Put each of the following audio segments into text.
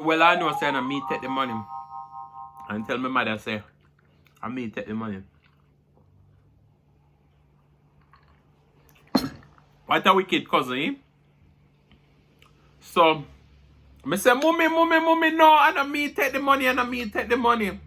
Well, I know saying I me take the money. And tell my mother say, I me take the money. What a wicked cousin, eh? So, I say, mommy, no, and I me take the money, and I me take the money.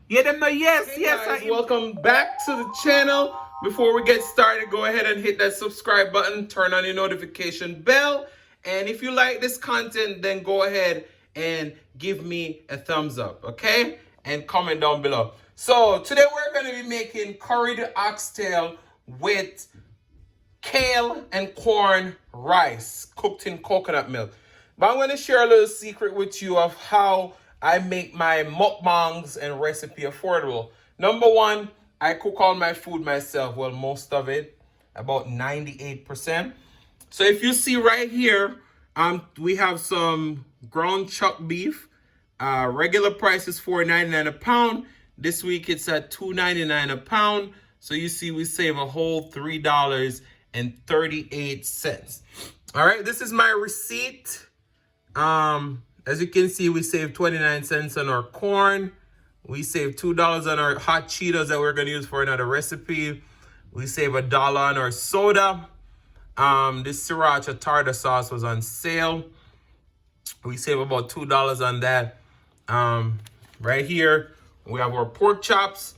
Yeah, them know, yes, Hey guys, welcome back to the channel. Before we get started, go ahead and hit that subscribe button, turn on your notification bell, and if you like this content, then go ahead and give me a thumbs up, okay? And comment down below. So today we're going to be making curried oxtail with kale and corn rice cooked in coconut milk. But I'm going to share a little secret with you of how I make my mukbangs and recipe affordable. Number one, I cook all my food myself. Well, most of it, about 98%. So if you see right here, we have some ground chuck beef. Regular price is $4.99 a pound. This week it's at $2.99 a pound. So you see we save a whole $3.38. All right, this is my receipt. As you can see, we saved 29 cents on our corn. We saved $2 on our hot Cheetos that we're going to use for another recipe. We save $1 on our soda. This sriracha tartar sauce was on sale. We save about $2 on that. Right here, we have our pork chops.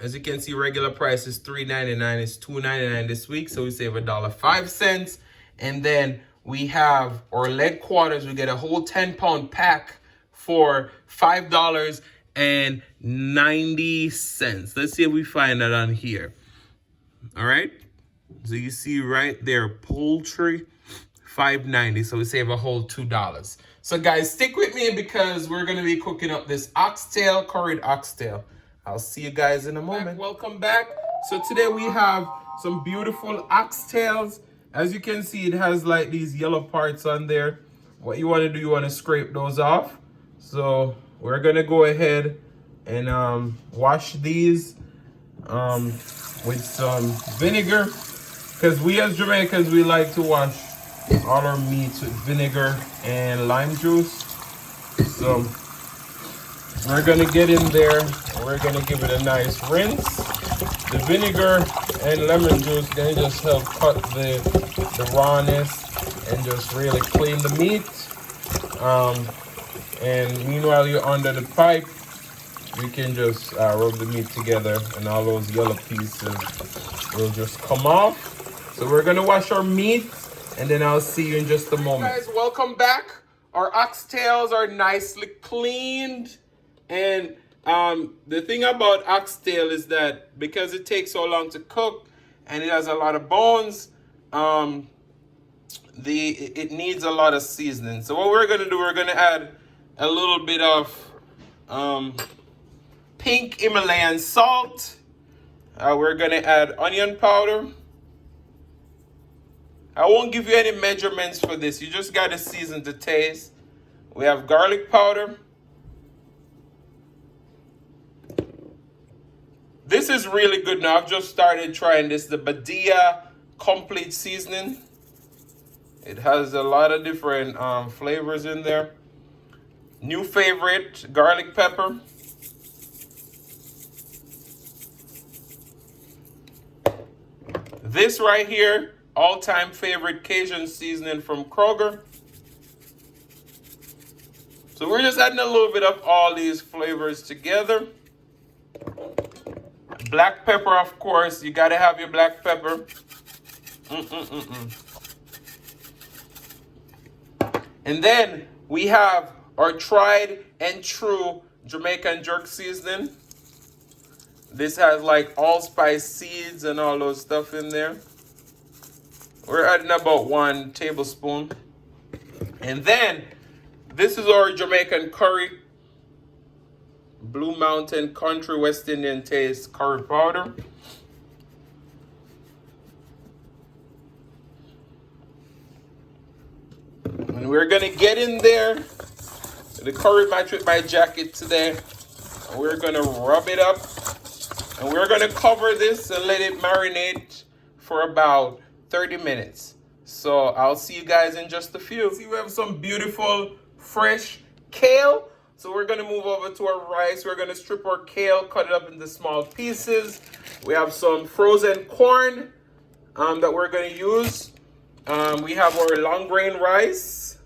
As you can see, regular price is $3.99. It's $2.99 this week, so we save $1.05. And then we have our leg quarters. We get a whole 10-pound pack for $5.90. Let's see if we find that on here. All right. So you see right there, poultry, $5.90. So we save a whole $2. So guys, stick with me because we're going to be cooking up this oxtail, curried oxtail. I'll see you guys in a moment. Welcome back. So today we have some beautiful oxtails. As you can see, it has like these yellow parts on there. What you want to do, you want to scrape those off. So we're going to go ahead and wash these with some vinegar. Because we as Jamaicans, we like to wash all our meats with vinegar and lime juice. So we're going to get in there. We're going to give it a nice rinse. The vinegar and lemon juice, they just help cut the rawness and just really clean the meat. And meanwhile you're under the pipe, you can just rub the meat together and all those yellow pieces will just come off. So we're going to wash our meat and then I'll see you in just a moment. Guys, welcome back. Our oxtails are nicely cleaned. And the thing about oxtail is that because it takes so long to cook and it has a lot of bones, it needs a lot of seasoning. So what we're going to do, we're going to add a little bit of pink Himalayan salt. We're going to add onion powder. I won't give you any measurements for this. You just got to season to taste. We have garlic powder. This is really good now. I've just started trying this, the Badia Complete Seasoning. It has a lot of different flavors in there. New favorite, garlic pepper. This right here, all-time favorite Cajun seasoning from Kroger. So we're just adding a little bit of all these flavors together. Black pepper, of course. You gotta have your black pepper. And then we have our tried and true Jamaican jerk seasoning. This has like allspice seeds and all those stuff in there. We're adding about 1 tablespoon. And then this is our Jamaican curry. Blue Mountain Country West Indian Taste curry powder. And we're gonna get in there. The curry match with my jacket today. And we're gonna rub it up. And we're gonna cover this and let it marinate for about 30 minutes. So I'll see you guys in just a few. See, we have some beautiful fresh kale. So we're gonna move over to our rice. We're gonna strip our kale, cut it up into small pieces. We have some frozen corn that we're gonna use. We have our long grain rice.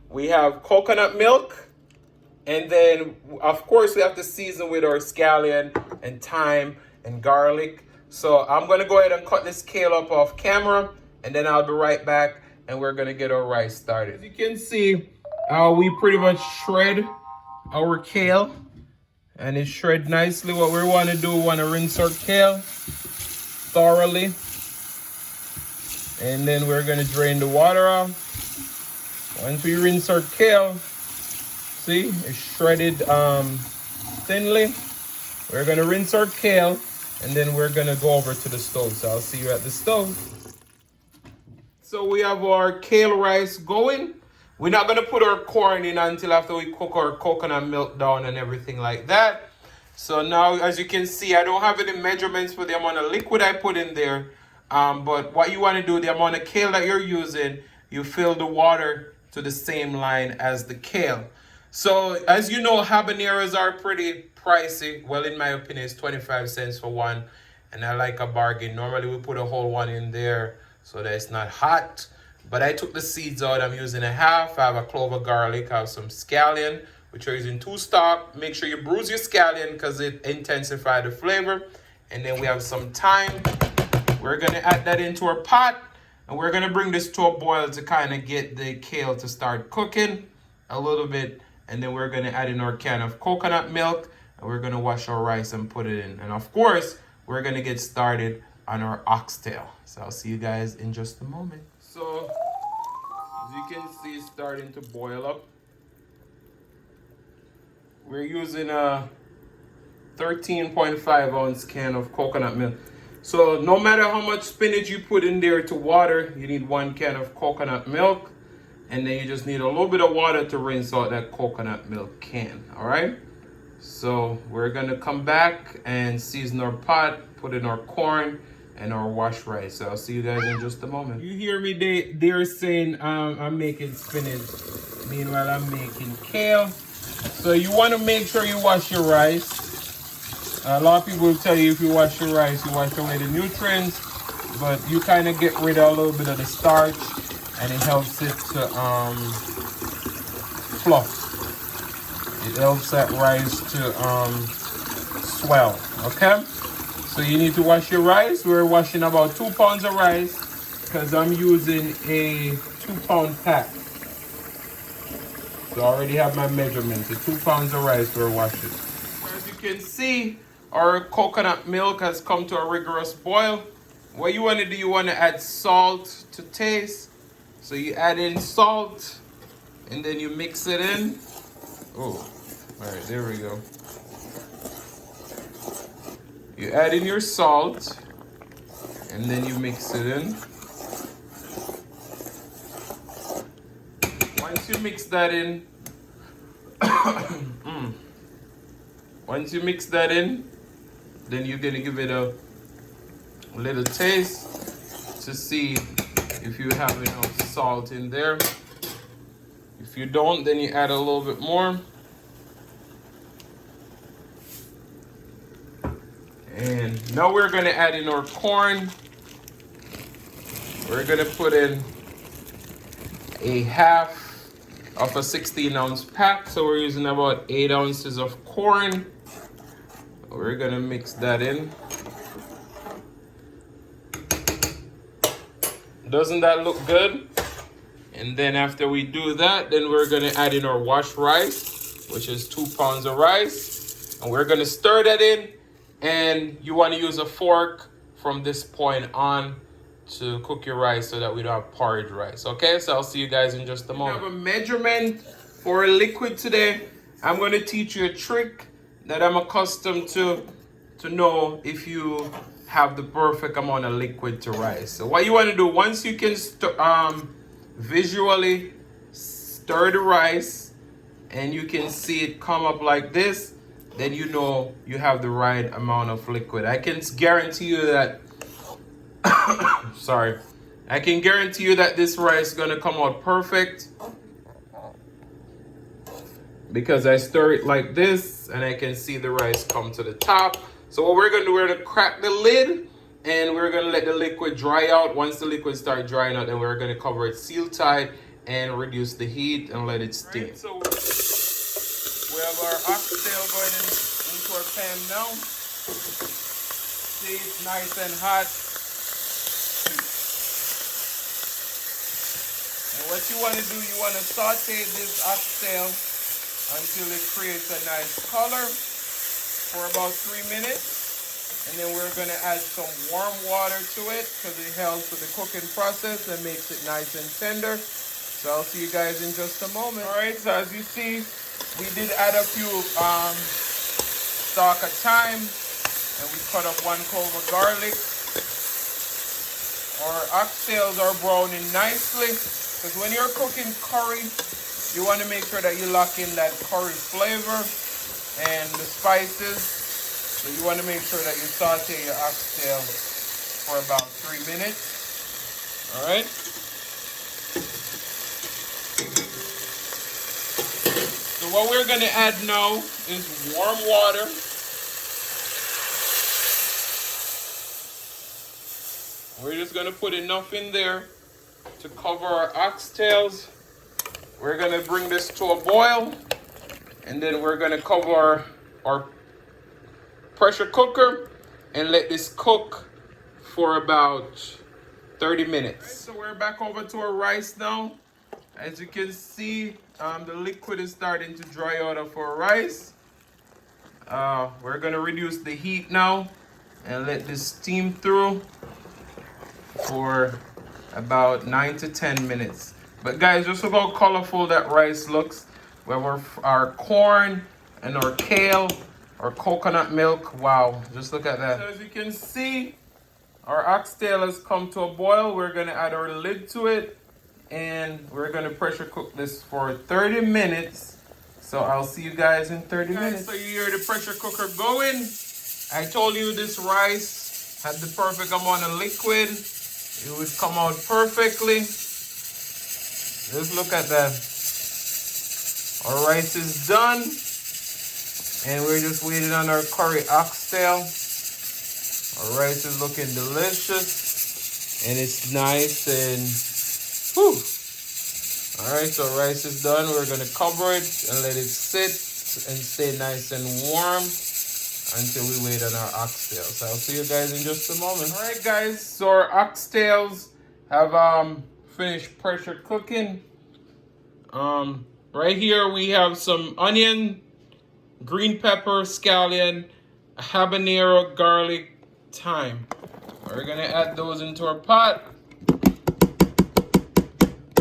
We have coconut milk. And then, of course, we have to season with our scallion and thyme and garlic. So I'm going to go ahead and cut this kale up off camera. And then I'll be right back. And we're going to get our rice started. As you can see, we pretty much shred our kale. And it shred nicely. What we want to do, we want to rinse our kale thoroughly. And then we're going to drain the water off. Once we rinse our kale, see, it's shredded thinly. We're gonna rinse our kale and then we're gonna go over to the stove. So I'll see you at the stove. So we have our kale rice going. We're not gonna put our corn in until after we cook our coconut milk down and everything like that. So now, as you can see, I don't have any measurements for the amount of liquid I put in there. But what you wanna do, the amount of kale that you're using, you fill the water to the same line as the kale. So, as you know, habaneros are pretty pricey. Well, in my opinion, it's 25 cents for one. And I like a bargain. Normally, we put a whole one in there so that it's not hot. But I took the seeds out. I'm using a half. I have a clove of garlic. I have some scallion, which are using 2 stalks. Make sure you bruise your scallion because it intensifies the flavor. And then we have some thyme. We're going to add that into our pot. And we're going to bring this to a boil to kind of get the kale to start cooking a little bit. And then we're going to add in our can of coconut milk. And we're going to wash our rice and put it in. And of course, we're going to get started on our oxtail. So I'll see you guys in just a moment. So, as you can see, it's starting to boil up. We're using a 13.5 ounce can of coconut milk. So no matter how much spinach you put in there to water, you need 1 can of coconut milk. And then you just need a little bit of water to rinse out that coconut milk can, all right? So we're gonna come back and season our pot, put in our corn and our washed rice. So I'll see you guys in just a moment. You hear me, they're saying I'm making spinach. Meanwhile, I'm making kale. So you wanna make sure you wash your rice. A lot of people will tell you if you wash your rice, you wash away the nutrients, but you kind of get rid of a little bit of the starch. And it helps it to fluff. It helps that rice to swell, okay? So you need to wash your rice. We're washing about 2 pounds of rice because I'm using a 2-pound pack. So I already have my measurements. The 2 pounds of rice we're washing. As you can see, our coconut milk has come to a rigorous boil. What you want to do, you want to add salt to taste. So you add in salt and then you mix it in. Oh, all right, there we go. You add in your salt and then you mix it in. Once you mix that in, once you mix that in, then you're gonna give it a little taste to see if you have enough salt in there. If you don't, then you add a little bit more. And now we're gonna add in our corn. We're gonna put in a half of a 16-ounce pack. So we're using about 8 ounces of corn. We're gonna mix that in. Doesn't that look good? And then after we do that, then we're gonna add in our washed rice, which is 2 pounds of rice. And we're gonna stir that in. And you wanna use a fork from this point on to cook your rice so that we don't have porridge rice. Okay, so I'll see you guys in just a moment. I have a measurement for a liquid today. I'm gonna teach you a trick that I'm accustomed to know if you have the perfect amount of liquid to rice. So what you want to do, once you can visually stir the rice and you can see it come up like this, then you know you have the right amount of liquid. I can guarantee you that I can guarantee you that this rice is gonna come out perfect. because I stir it like this and I can see the rice come to the top. So what we're gonna do, we're gonna crack the lid and we're gonna let the liquid dry out. Once the liquid starts drying out, then we're gonna cover it seal tight and reduce the heat and let it steam. Right, so we have our oxtail going into our pan now. See, it's nice and hot. And what you want to do, you want to saute this oxtail until it creates a nice color for about 3 minutes. And then we're going to add some warm water to it because it helps with the cooking process and makes it nice and tender. So I'll see you guys in just a moment. All right, so as you see, we did add a few stalk of thyme, and we cut up 1 clove of garlic. Our oxtails are browning nicely because when you're cooking curry, you want to make sure that you lock in that curry flavor and the spices. So you want to make sure that you saute your oxtail for about 3 minutes. All right. So what we're going to add now is warm water. We're just going to put enough in there to cover our oxtails. We're going to bring this to a boil. And then we're going to cover our pressure cooker and let this cook for about 30 minutes. Right, so we're back over to our rice now. As you can see, the liquid is starting to dry out of our rice. We're going to reduce the heat now and let this steam through for about 9 to 10 minutes. But guys, just look how colorful that rice looks. We have our corn and our kale, our coconut milk. Wow, just look at that. So as you can see, our oxtail has come to a boil. We're going to add our lid to it. And we're going to pressure cook this for 30 minutes. So I'll see you guys in 30 minutes. So you hear the pressure cooker going. I told you this rice had the perfect amount of liquid. It would come out perfectly. Just look at that. Our rice is done. And we're just waiting on our curry oxtail. Our rice is looking delicious. And it's nice and whew. Alright, so rice is done. We're going to cover it and let it sit and stay nice and warm until we wait on our oxtail. So I'll see you guys in just a moment. Alright guys, so our oxtails have finished pressure cooking. Right here we have some onion, green pepper, scallion, habanero, garlic, thyme. We're going to add those into our pot.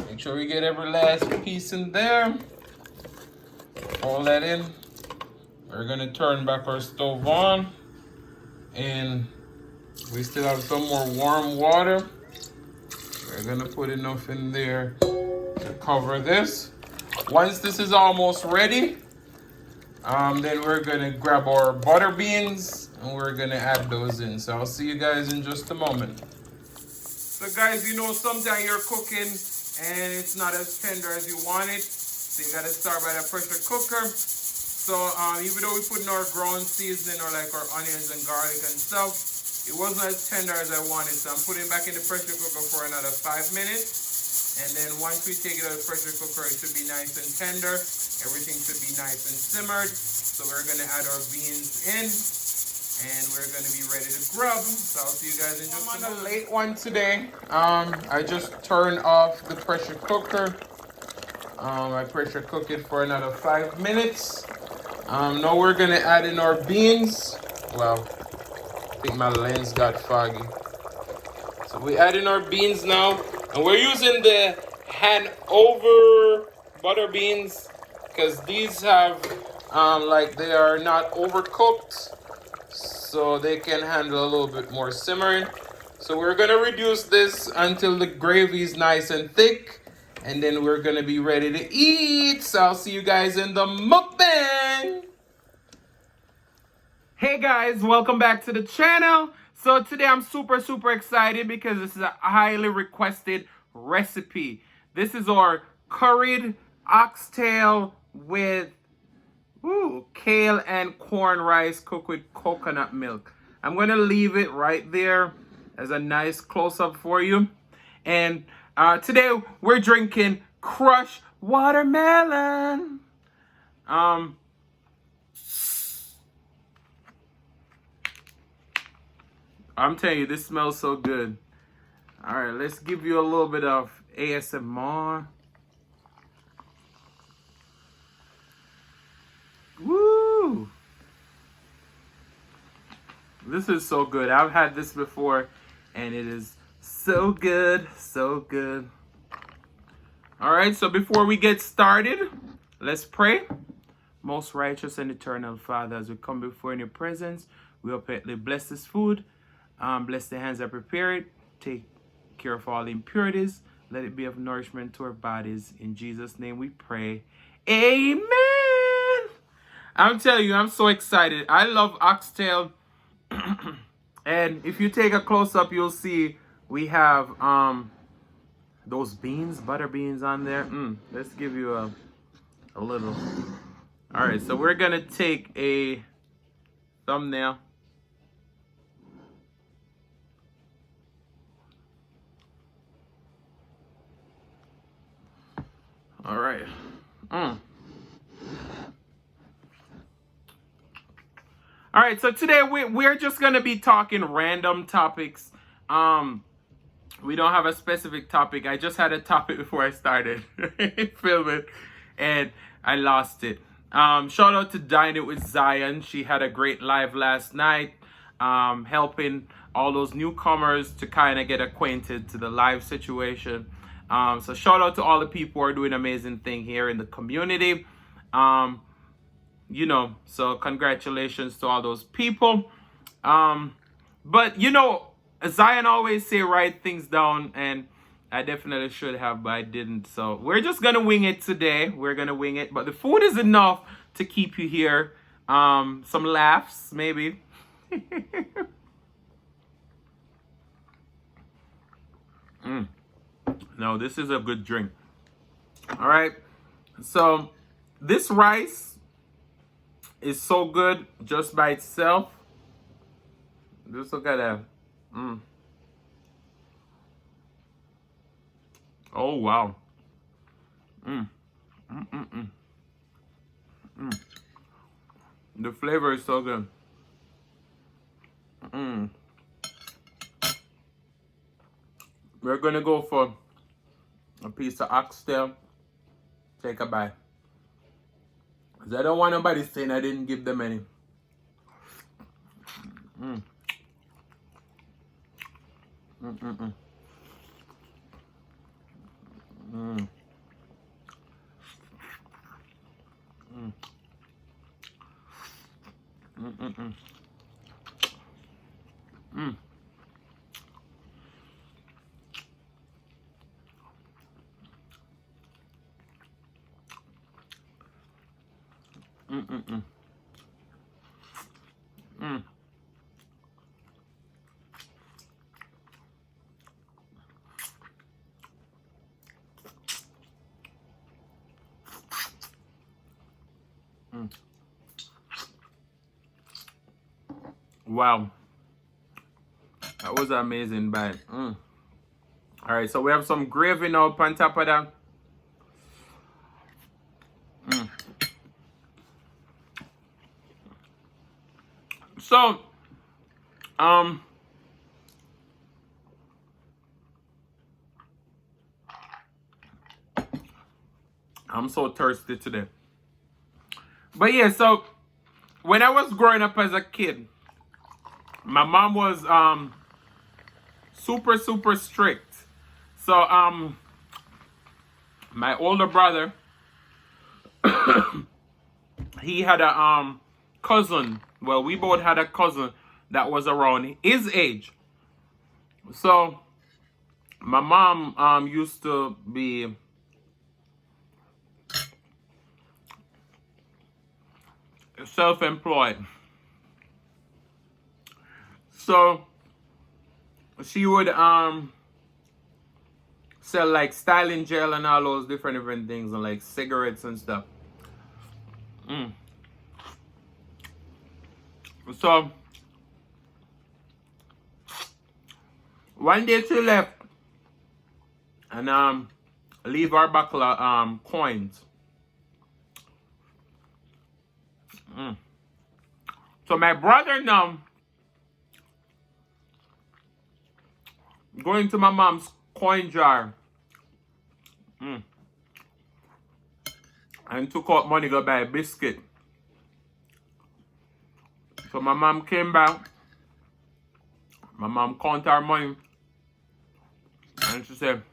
Make sure we get every last piece in there. All that in. We're going to turn back our stove on. And we still have some more warm water. We're going to put enough in there to cover this. Once this is almost ready, then we're going to grab our butter beans and we're going to add those in. So I'll see you guys in just a moment. So guys, you know sometimes you're cooking and it's not as tender as you want it. So you got to start by the pressure cooker. So even though we put in our ground seasoning or like our onions and garlic and stuff, it wasn't as tender as I wanted. So I'm putting it back in the pressure cooker for another 5 minutes. And then once we take it out of the pressure cooker, it should be nice and tender. Everything should be nice and simmered. So we're going to add our beans in. And we're going to be ready to grub. So I'll see you guys in just a moment. I'm on a late one today. I just turned off the pressure cooker. I pressure cook it for another 5 minutes. Now we're going to add in our beans. Well, I think my lens got foggy. So we add in our beans now. And we're using the hand-over butter beans because these have, they are not overcooked. So they can handle a little bit more simmering. So we're going to reduce this until the gravy is nice and thick. And then we're going to be ready to eat. So I'll see you guys in the mukbang. Hey guys, welcome back to the channel. So today I'm super excited because this is a highly requested recipe. This is our curried oxtail with Ooh, kale and corn rice cooked with coconut milk. I'm going to leave it right there as a nice close-up for you. And today we're drinking crushed watermelon. I'm telling you, this smells so good. All right, let's give you a little bit of ASMR. Woo! This is so good. I've had this before, and it is so good, so good. All right, so before we get started, let's pray. Most righteous and eternal Father, as we come before in your presence, we hope that you bless this food. Bless the hands that prepare it. Take care of all impurities. Let it be of nourishment to our bodies. In Jesus' name we pray. Amen. I'm telling you, I'm so excited. I love oxtail. And if you take a close-up, you'll see we have those beans, butter beans on there. Let's give you a little. All right, so we're going to take a thumbnail. All right. All right, so today we're just going to be talking random topics. We don't have a specific topic. I just had a topic before I started filming, and I lost it. Shout out to Dine It with Zion. She had a great live last night, helping all those newcomers to kind of get acquainted to the live situation. So shout out to all the people who are doing amazing thing here in the community. You know, so congratulations to all those people. But you know, Zion always say write things down, and I definitely should have, but I didn't. So we're just gonna wing it today. We're gonna wing it, but the food is enough to keep you here. Some laughs, maybe. No, this is a good drink. All right, so this rice is so good just by itself. Just look at that. Oh wow. The flavor is so good. We're gonna go for a piece of oxtail. Take a bite. Cause I don't want nobody saying I didn't give them any. Wow, that was an amazing bite. All right, so we have some gravy now on top of that. So, I'm so thirsty today. But yeah, so when I was growing up as a kid, my mom was super strict. So my older brother, he had a cousin. Well, we both had a cousin that was around his age. So my mom used to be self-employed. So she would sell like styling gel and all those different things, and like cigarettes and stuff. So one day she left and leave her buckle of coins. So my brother now going to my mom's coin jar and took out money to buy a biscuit. So my mom came back. My mom counted her money and she said,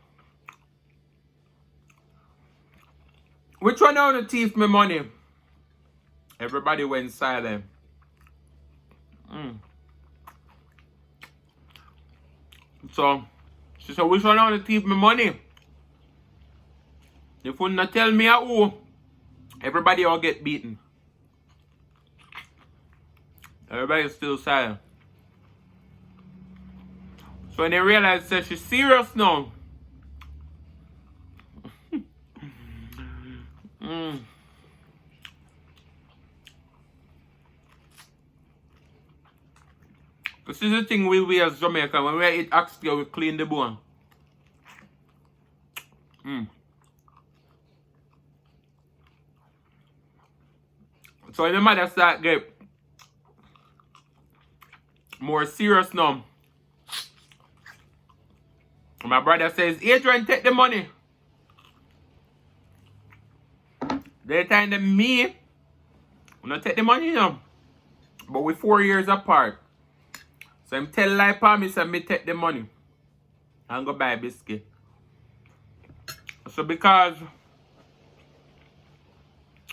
"Which one of the thief me money?" Everybody went silent. So she said, "Which one of the thief me money? If you not tell me who, everybody will get beaten." Everybody's still silent. So when they realized that she's serious now. This is the thing we as Jamaican, when we eat oxtail, we clean the bone. So when the mother start get more serious now, my brother says, "Adrian, take the money." They time them me, I'm not take the money now. But we 4 years apart. So I'm tell lie for me, so me take the money and go buy a biscuit. So because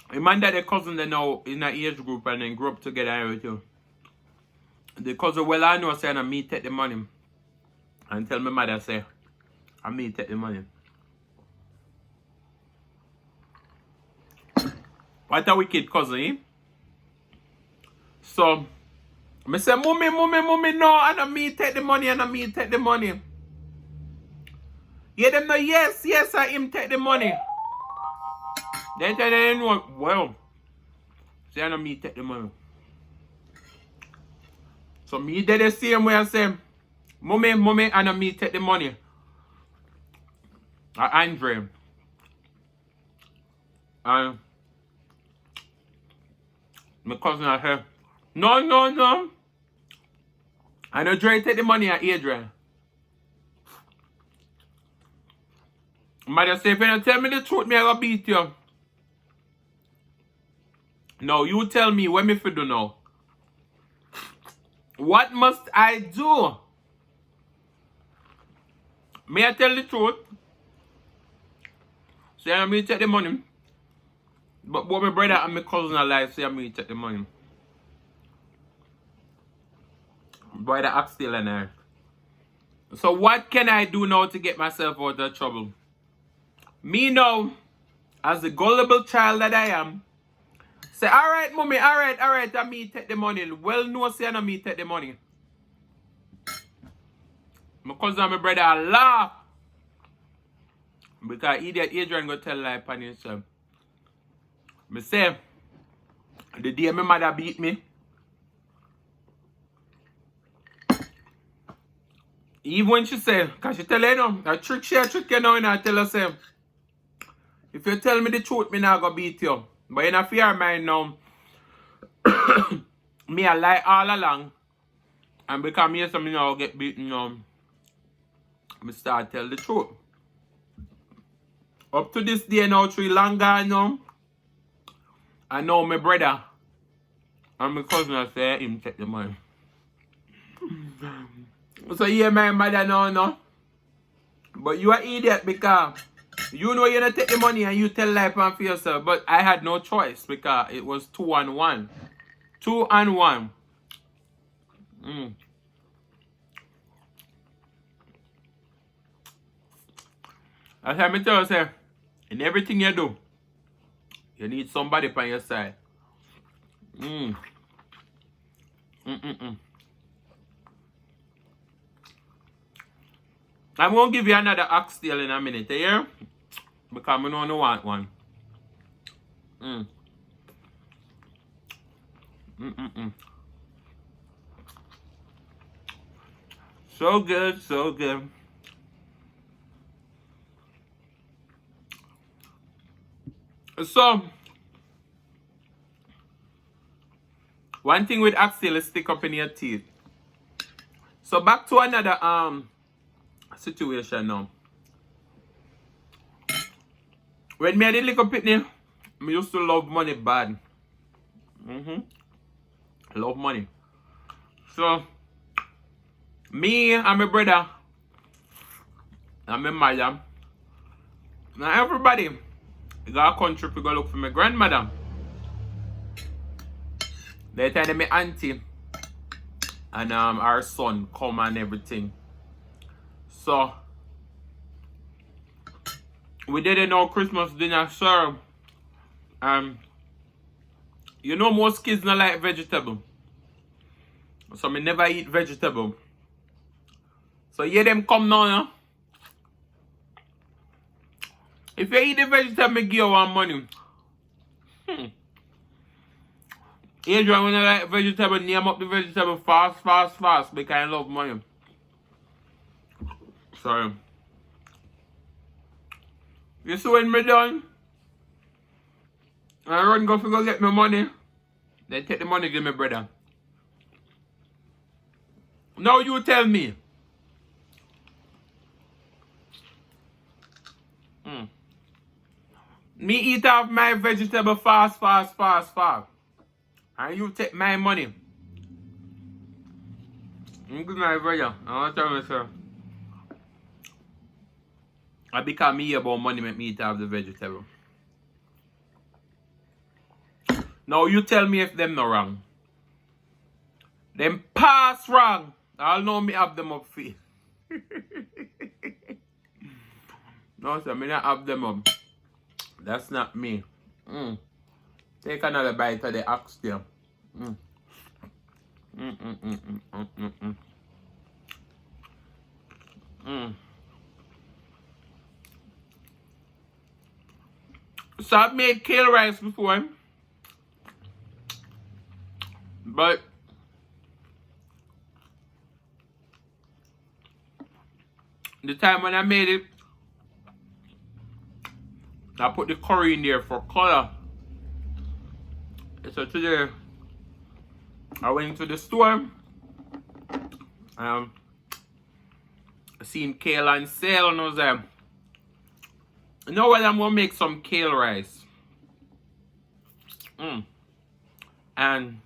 him and daddy cousin they now in an age group and then grew up together and everything. The cousin well I know saying me take the money. And tell my mother say I me take the money. What a wicked cousin, eh? So I say, mommy, no, and I me take the money, and I me take the money. Yeah, them no, yes, I him take the money. Then tell them, know, well, say I me take the money. So me did the same way I say, mommy, and I me take the money. Andre. And my cousin I said, no. I know Dre take the money at Adrian. Mother say, if you don't tell me the truth, me I gonna beat you. No, you tell me what me fi do now. What must I do? May I tell the truth? Say I me take the money. But both my brother and my cousin are alive, say I me take the money. Boy, the Oxtail and her. So what can I do now to get myself out of trouble? Me now, as the gullible child that I am, say, alright, mommy, alright, I me take the money. Well, no, say I me take the money. My cousin and my brother laugh. Because idiot Adrian go tell lie upon himself. Me say, the day my mother beat me, even when she say, cause she tell you know, a trick you know, and I tell her say, if you tell me the truth, me not gonna beat you. But in a fear mind now, me I lie all along. And because me so me now get beaten now, me start tell the truth. Up to this day now, 3 long gone now, I know my brother and my cousin I say him take the money. So yeah, my mother no. But you are idiot because you know you're not take the money and you tell lie for yourself. But I had no choice because it was 2-1. 2-1. That's how I tell you, say, in everything you do, you need somebody by your side. I'm going to give you another oxtail in a minute, you hear? Because I don't want one. So good, so good. So, one thing with Oxtail is stick up in your teeth. So back to another situation now. When me a the little pitney, me used to love money bad. Love money. So me and my brother and my mother, now everybody got a country to go look for my grandmother. They tell me auntie and our son come and everything. So we didn't know Christmas dinner serve. You know most kids don't like vegetable. So me never eat vegetable. So yeah, them come now, yeah? If you eat the vegetable, me give you one money. Adrian, when I like vegetable, name up the vegetable fast, because I love money. Sorry. You see when me done, I run go get my money. They take the money, give me brother. Now you tell me. Me eat off my vegetable fast. And you take my money. Good night, brother. I want to tell you, sir. I become me about money make me eat off the vegetable. Now you tell me if them not wrong. Them pass wrong. I'll know me have them up feet. No, sir, me not have them up. That's not me. Take another bite of the oxtail. So I've made kale rice before. But the time when I made it, I put the curry in there for color. So today, I went to the store. I seen kale on sale and I was like, you know what, I'm gonna make some kale rice. And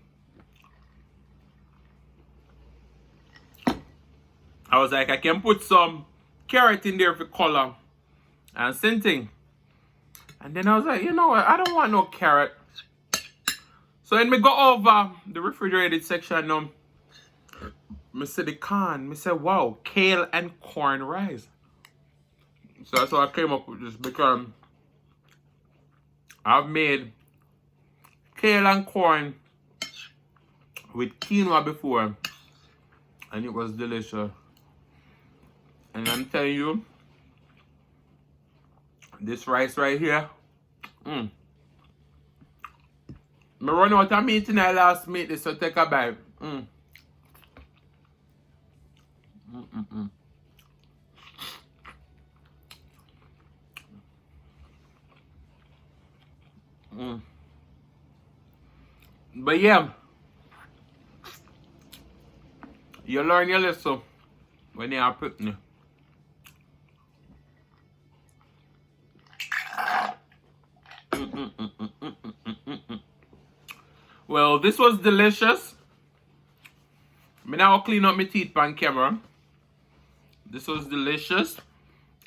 I was like, I can put some carrot in there for color and scenting. And then I was like, you know what, I don't want no carrot. So when me go over the refrigerated section now, I see the can. I say, wow, kale and corn rice. So that's why I came up with this, because I've made kale and corn with quinoa before, and it was delicious. And I'm telling you, this rice right here, me run out of meat tonight last meat, this so take a bite. But yeah, you learn your lesson when you are picking. Well, this was delicious. Me now clean up my teeth on camera. This was delicious.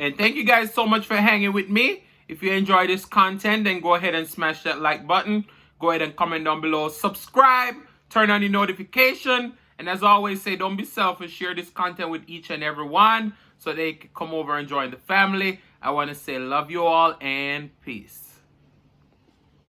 And thank you guys so much for hanging with me. If you enjoy this content, then go ahead and smash that like button. Go ahead and comment down below. Subscribe. Turn on the notification. And as always, say don't be selfish. Share this content with each and every one so they can come over and join the family. I want to say love you all and peace.